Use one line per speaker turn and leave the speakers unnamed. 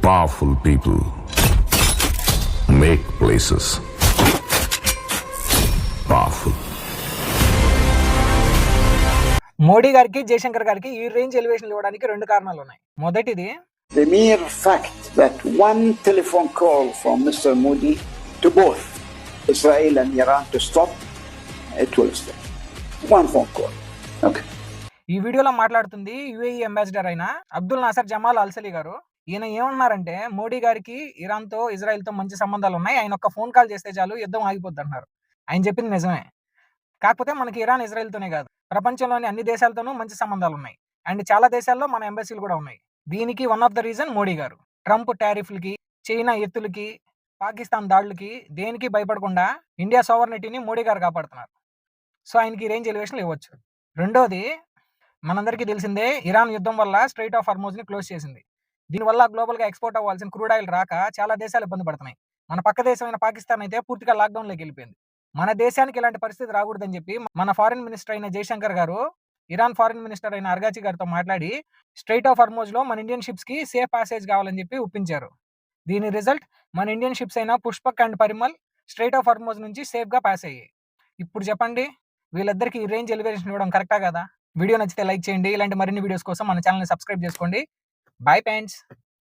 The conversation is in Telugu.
Powerful people make places powerful.
Modi గారికి జయశంకర్ గారికి ఈ రేంజ్ ఎలివేషన్ ఇవ్వడానికి రెండు కారణాలు ఉన్నాయి. మొదటిది,
the mere fact that one telephone call from Mr. Modi to both Israel and Iran to stop, it will stop. One phone call. Okay.
ఈ వీడియోలో మాట్లాడుతుంది యుఏఈ అంబాసిడర్ అయిన అబ్దుల్ నాసర్ జమాల్ అల్సలీ గారు. ఈయన ఏమన్నారంటే, మోడీ గారికి ఇరాన్తో ఇజ్రాయెల్తో మంచి సంబంధాలు ఉన్నాయి, ఆయన ఒక్క ఫోన్ కాల్ చేస్తే చాలు యుద్ధం ఆగిపోద్ది అంటున్నారు. ఆయన చెప్పింది నిజమే. కాకపోతే మనకి ఇరాన్ ఇజ్రాయెల్తోనే కాదు, ప్రపంచంలోని అన్ని దేశాలతోనూ మంచి సంబంధాలు ఉన్నాయి. అండ్ చాలా దేశాల్లో మన ఎంబసీలు కూడా ఉన్నాయి. దీనికి one of the reason Modi గారు. ట్రంప్ టారిఫ్లకి, చైనా ఎత్తులకి, పాకిస్తాన్ దాడులకి దేనికి భయపడకుండా ఇండియా సోవర్నిటీని మోడీ గారు కాపాడుతున్నారు. సో ఆయనకి రేంజ్ ఎలివేషన్లు ఇవ్వచ్చు. రెండోది, మనందరికీ తెలిసిందే, ఇరాన్ యుద్ధం వల్ల స్ట్రైట్ ఆఫ్ హార్మోజ్ని క్లోజ్ చేసింది. దీనివల్ల గ్లోబల్గా ఎక్స్పోర్ట్ అవ్వాల్సిన క్రూడ్ ఆయిల్ రాక చాలా దేశాలు ఇబ్బంది పడుతున్నాయి. మన పక్క దేశమైన పాకిస్తాన్ అయితే పూర్తిగా లాక్డౌన్లోకి వెళ్ళిపోయింది. మన దేశానికి ఇలాంటి పరిస్థితి రాకూడదని చెప్పి మన ఫారిన్ మినిస్టర్ అయిన జయశంకర్ గారు ఇరాన్ ఫారిన్ మినిస్టర్ అయిన అర్గాచి గారితో మాట్లాడి స్ట్రైట్ ఆఫ్ హార్మోజ్లో మన ఇండియన్ షిప్స్కి సేఫ్ ప్యాసేజ్ కావాలని చెప్పి ఒప్పించారు. దీని రిజల్ట్ మన ఇండియన్ షిప్స్ అయిన Pushpak and Parimal straight of Hormuz నుంచి సేఫ్గా పాస్ అయ్యాయి. ఇప్పుడు చెప్పండి, వీళ్ళిద్దరికి ఈ రేంజ్ ఎలివేషన్ ఇవ్వడం కరెక్టా కదా? వీడియో నచ్చితే లైక్ చేయండి. ఇలాంటి మరిన్ని వీడియోస్ కోసం మన ఛానల్ని సబ్స్క్రైబ్ చేసుకోండి. Bye friends.